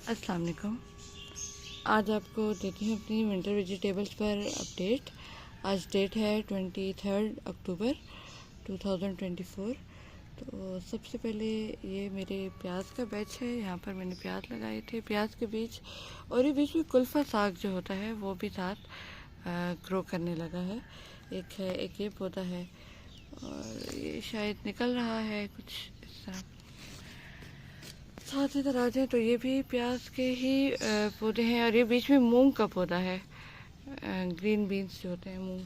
अस्सलाम वालेकुम। आज आपको देती हूँ अपनी विंटर वेजिटेबल्स पर अपडेट। आज डेट है 23 अक्टूबर 2024। तो सबसे पहले ये मेरे प्याज का बैच है। यहाँ पर मैंने प्याज लगाए थे, प्याज के बीज, और ये बीच में कुल्फा साग जो होता है वो भी साथ ग्रो करने लगा है। एक ये पौधा है और ये शायद निकल रहा है कुछ इस तरह। साथ इधर आ जाए तो ये भी प्याज के ही पौधे हैं, और ये बीच में मूंग का पौधा है। ग्रीन बीन्स जो होते हैं, मूंग।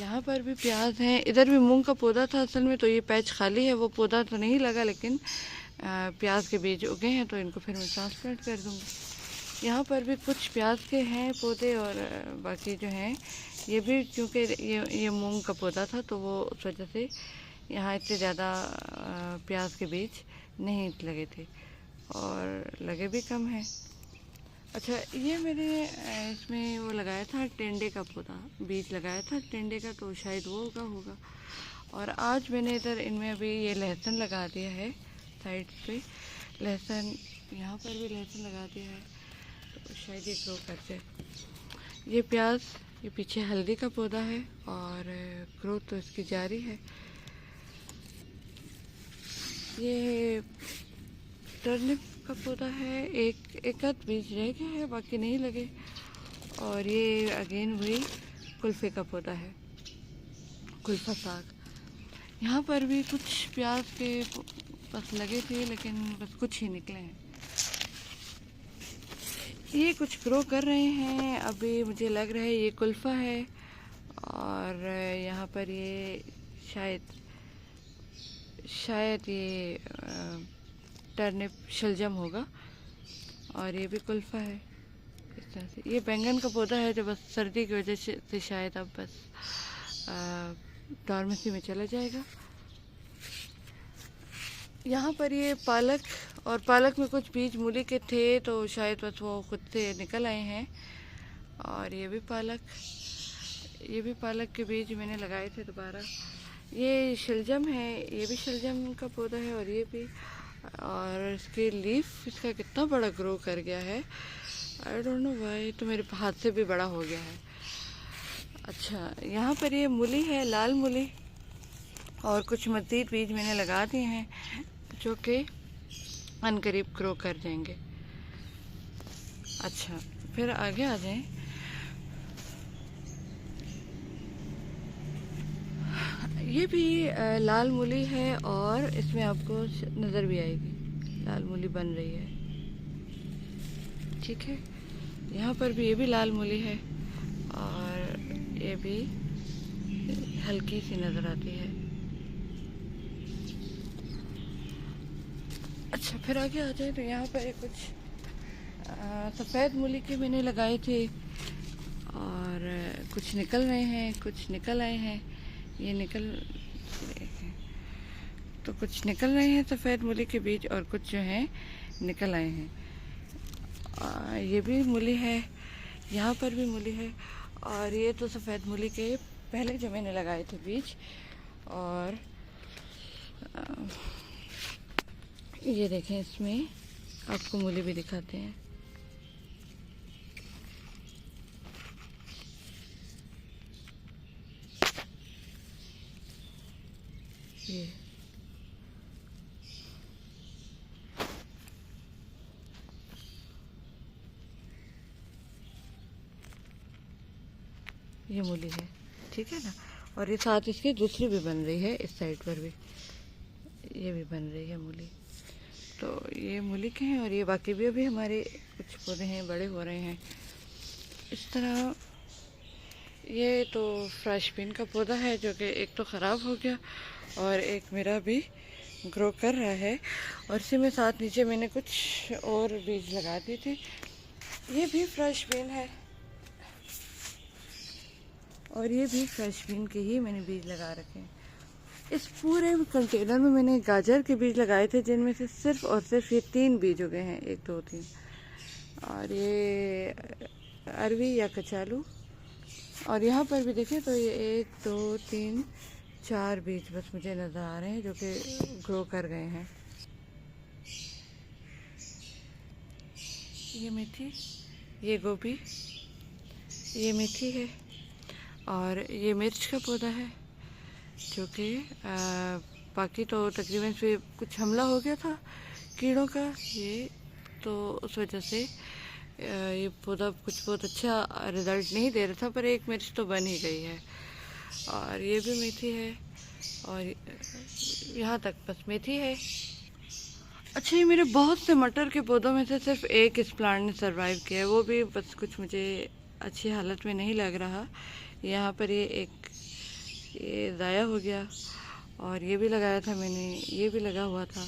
यहाँ पर भी प्याज है, इधर भी मूंग का पौधा था असल में, तो ये पैच खाली है, वो पौधा तो नहीं लगा, लेकिन प्याज के बीज उगे हैं, तो इनको फिर मैं ट्रांसप्लांट कर दूँगी। यहाँ पर भी कुछ प्याज के हैं पौधे, और बाकी जो हैं ये भी, क्योंकि ये मूंग का पौधा था, तो वो उस वजह से यहाँ इतने ज़्यादा प्याज के बीज नहीं लगे थे, और लगे भी कम हैं। अच्छा, ये मैंने इसमें वो लगाया था टेंडे का पौधा, बीज लगाया था टेंडे का, तो शायद वो उगा होगा। और आज मैंने इधर इनमें अभी ये लहसुन लगा दिया है साइड पे। लहसुन, यहाँ पर भी लहसुन लगा दिया है, तो शायद ये ग्रो कर जाए। ये प्याज, ये पीछे हल्दी का पौधा है, और ग्रोथ तो इसकी जारी है। ये टर्निप का पौधा है, एक आध बीज रह गया है, बाकी नहीं लगे। और ये अगेन वही कुल्फे का पौधा है, कुल्फा साग। यहाँ पर भी कुछ प्याज के बस लगे थे, लेकिन बस कुछ ही निकले हैं। ये कुछ ग्रो कर रहे हैं अभी, मुझे लग रहा है ये कुल्फा है, और यहाँ पर ये शायद ये टर्निप शलजम होगा, और ये भी कुल्फा है इस तरह से। ये बैंगन का पौधा है, जो बस सर्दी की वजह से शायद अब बस डॉर्मेंसी में चला जाएगा। यहाँ पर ये पालक, और पालक में कुछ बीज मूली के थे, तो शायद बस वो खुद से निकल आए हैं। और ये भी पालक के बीज मैंने लगाए थे दोबारा। ये शलजम है, ये भी शलजम का पौधा है, और ये भी। और इसके लीफ, इसका कितना बड़ा ग्रो कर गया है, आई डोंट नो वाई, तो मेरे हाथ से भी बड़ा हो गया है। अच्छा, यहाँ पर ये मूली है, लाल मूली, और कुछ मज़ीद बीज मैंने लगा दिए हैं, जो कि अनकरीब ग्रो कर जाएंगे। अच्छा, फिर आगे आ जाएं। ये भी लाल मूली है, और इसमें आपको नज़र भी आएगी लाल मूली बन रही है, ठीक है। यहाँ पर भी ये भी लाल मूली है, और ये भी हल्की सी नज़र आती है। अच्छा, फिर आगे आ जाए तो यहाँ पर कुछ सफ़ेद मूली के मैंने लगाए थे, और कुछ निकल रहे हैं, कुछ निकल आए हैं। ये निकल रहे हैं, तो कुछ निकल रहे हैं सफ़ेद मूली के बीज, और कुछ जो हैं निकल आए हैं। ये भी मूली है, यहाँ पर भी मूली है, और ये तो सफ़ेद मूली के पहले जो मैंने लगाए थे बीज। और ये देखें, इसमें आपको मूली भी दिखाते हैं। ये मूली है, ठीक है ना। और ये साथ इसकी दूसरी भी बन रही है, इस साइड पर भी ये भी बन रही है मूली। तो ये मूली के हैं, और ये बाकी भी अभी हमारे कुछ पौधे हैं, बड़े हो रहे हैं इस तरह। ये तो फ्रेश बीन का पौधा है, जो कि एक तो ख़राब हो गया, और एक मेरा भी ग्रो कर रहा है। और इसी में साथ नीचे मैंने कुछ और बीज लगा दिए थे। ये भी फ्रेश बीन है, और ये भी फ्रेश बीन के ही मैंने बीज लगा रखे हैं। इस पूरे कंटेनर में मैंने गाजर के बीज लगाए थे, जिनमें से सिर्फ और सिर्फ ये 3 बीज उगे हैं, 1 2 3। और ये अरवी या कचालू। और यहाँ पर भी देखें तो ये 1 2 3 4 बीज बस मुझे नज़र आ रहे हैं, जो कि ग्रो कर गए हैं। ये मेथी, ये गोभी, ये मेथी है और ये मिर्च का पौधा है जो कि बाकी तो तकरीबन इस पर कुछ हमला हो गया था कीड़ों का, ये तो उस वजह से ये पौधा कुछ बहुत अच्छा रिज़ल्ट नहीं दे रहा था, पर एक मिर्च तो बन ही गई है। और ये भी मेथी है और यहाँ तक बस मेथी है। अच्छा, ये मेरे बहुत से मटर के पौधों में से सिर्फ एक इस प्लांट ने सरवाइव किया है, वो भी बस कुछ मुझे अच्छी हालत में नहीं लग रहा। यहाँ पर ये ज़ाया हो गया और ये भी लगाया था मैंने, ये भी लगा हुआ था,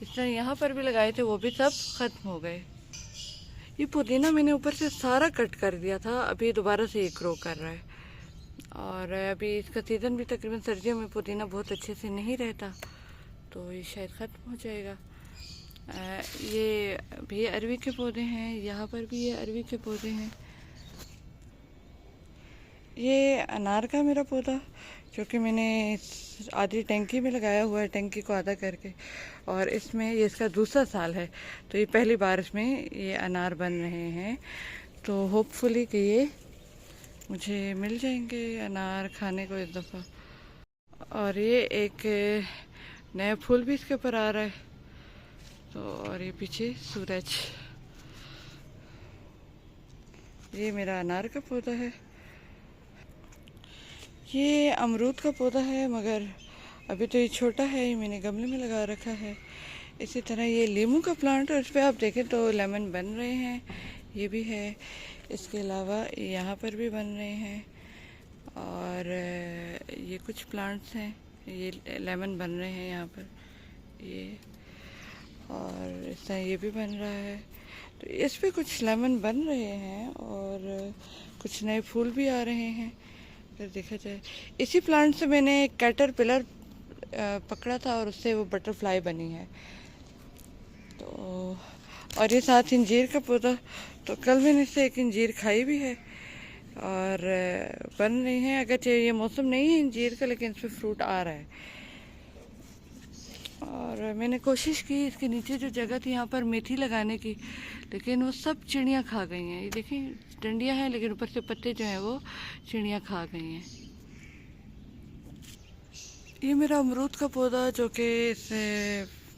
इस तरह यहाँ पर भी लगाए थे, वो भी सब ख़त्म हो गए। ये पुदीना मैंने ऊपर से सारा कट कर दिया था, अभी दोबारा से ये ग्रो कर रहा है और अभी इसका सीज़न भी तकरीबन सर्दियों में पुदीना बहुत अच्छे से नहीं रहता, तो ये शायद ख़त्म हो जाएगा। ये भी अरवी के पौधे हैं, यहाँ पर भी ये अरवी के पौधे हैं। ये अनार का मेरा पौधा जो कि मैंने आधी टंकी में लगाया हुआ है, टंकी को आधा करके, और इसमें ये इसका दूसरा साल है, तो ये पहली बार इसमें ये अनार बन रहे हैं, तो होपफुली कि ये मुझे मिल जाएंगे अनार खाने को इस दफ़ा। और ये एक नया फूल भी इसके ऊपर आ रहा है, तो और ये पीछे सूरज। ये मेरा अनार का पौधा है। ये अमरूद का पौधा है, मगर अभी तो ये छोटा है, ये मैंने गमले में लगा रखा है। इसी तरह ये लीमू का प्लांट है, उस पर आप देखें तो लेमन बन रहे हैं, ये भी है। इसके अलावा यहाँ पर भी बन रहे हैं और ये कुछ प्लांट्स हैं, ये लेमन बन रहे हैं यहाँ पर, ये और इस तरह ये भी बन रहा है, तो इस पे कुछ लेमन बन रहे हैं और कुछ नए फूल भी आ रहे हैं। अगर देखा जाए, इसी प्लांट से मैंने कैटरपिलर पकड़ा था और उससे वो बटरफ्लाई बनी है। तो और ये साथ इंजीर का पौधा, तो कल मैंने इससे एक इंजीर खाई भी है और बन रही हैं, अगर ये मौसम नहीं है इंजीर का, लेकिन इस पर फ्रूट आ रहा है। और मैंने कोशिश की इसके नीचे जो जगह थी यहाँ पर मेथी लगाने की, लेकिन वो सब चिड़ियाँ खा गई हैं। ये देखें डंडियाँ हैं, लेकिन ऊपर से पत्ते जो हैं वो चिड़ियाँ खा गई हैं। ये मेरा अमरूद का पौधा जो कि इस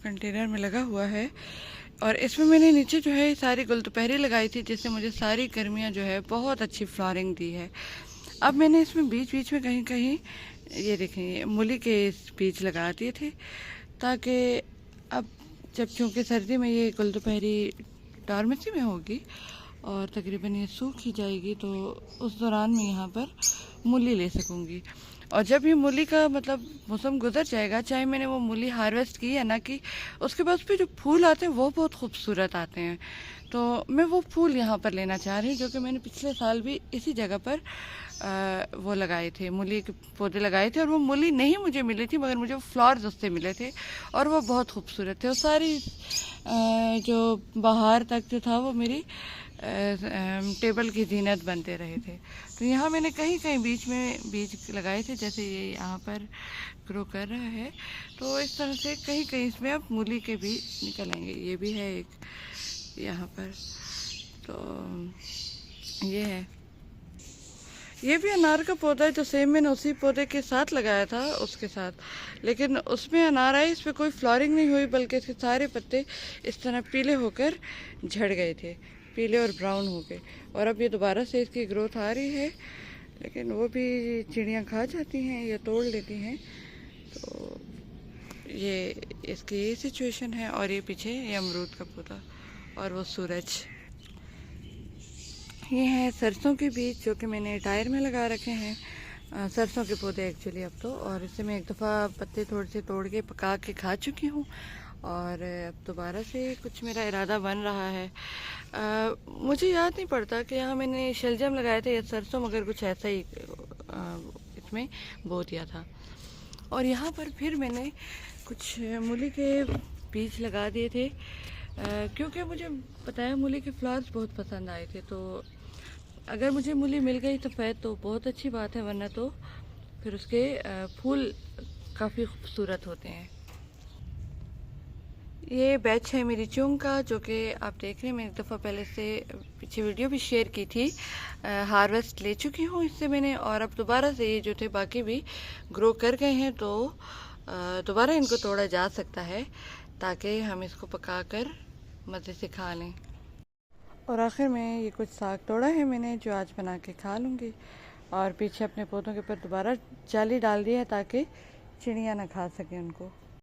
कंटेनर में लगा हुआ है, और इसमें मैंने नीचे जो है सारी गुलदुपहरी लगाई थी, जिससे मुझे सारी गर्मियाँ जो है बहुत अच्छी फ्लावरिंग दी है। अब मैंने इसमें बीच बीच में कहीं कहीं ये देखें मूली के बीज लगा दिए थे, ताकि अब जब चूँकि सर्दी में ये गुलदुपहरी डॉर्मेसी में होगी और तकरीबन ये सूख ही जाएगी, तो उस दौरान मैं यहाँ पर मूली ले सकूँगी। और जब ये मूली का मतलब मौसम गुजर जाएगा, चाहे मैंने वो मूली हार्वेस्ट की या ना की, उसके बाद फिर जो फूल आते हैं वो बहुत खूबसूरत आते हैं। तो मैं वो फूल यहाँ पर लेना चाह रही हूँ, जो कि मैंने पिछले साल भी इसी जगह पर वो लगाए थे, मूली के पौधे लगाए थे, और वो मूली नहीं मुझे मिली थी, मगर मुझे फ्लावर्स उससे मिले थे और वो बहुत खूबसूरत थे। और सारी जो बाहर तक जो था वो मेरी टेबल की जीनत बनते रहे थे। तो यहाँ मैंने कहीं कहीं बीच में बीज लगाए थे, जैसे ये यहाँ पर ग्रो कर रहा है, तो इस तरह से कहीं कहीं इसमें अब मूली के भी निकल आएंगे। ये भी है एक यहाँ पर, तो ये है, ये भी अनार का पौधा है, जो सेम मैंने उसी पौधे के साथ लगाया था उसके साथ, लेकिन उसमें अनार आए, इस पर कोई फ्लावरिंग नहीं हुई, बल्कि इसके सारे पत्ते इस तरह पीले होकर झड़ गए थे, पीले और ब्राउन हो गए। और अब ये दोबारा से इसकी ग्रोथ आ रही है, लेकिन वो भी चिड़ियाँ खा जाती हैं या तोड़ लेती हैं, तो ये इसकी ये सिचुएशन है। और ये पीछे ये अमरूद का पौधा और वो सूरज। ये हैं सरसों के बीज, जो कि मैंने टायर में लगा रखे हैं, सरसों के पौधे एक्चुअली अब तो, और इससे मैं एक दफ़ा पत्ते थोड़े से तोड़ के पका के खा चुकी हूँ, और अब दोबारा से कुछ मेरा इरादा बन रहा है। मुझे याद नहीं पड़ता कि यहाँ मैंने शलजम लगाए थे या सरसों, मगर कुछ ऐसा ही इसमें बो दिया था। और यहाँ पर फिर मैंने कुछ मूली के बीज लगा दिए थे, क्योंकि मुझे पता है मूली के फ्लावर्स बहुत पसंद आए थे, तो अगर मुझे मूली मिल गई सफ़ेद तो बहुत अच्छी बात है, वरना तो फिर उसके फूल काफ़ी खूबसूरत होते हैं। ये बैच है मेरी चूंग का, जो कि आप देख रहे हैं। मैंने एक दफ़ा पहले से पीछे वीडियो भी शेयर की थी। हार्वेस्ट ले चुकी हूँ इससे मैंने, और अब दोबारा से ये जो थे बाकी भी ग्रो कर गए हैं, तो दोबारा इनको तोड़ा जा सकता है ताकि हम इसको पकाकर मज़े से खा लें। और आखिर में ये कुछ साग तोड़ा है मैंने, जो आज बना के खा लूँगी। और पीछे अपने पौधों के ऊपर दोबारा जाली डाल दी है ताकि चिड़ियाँ ना खा सकें उनको।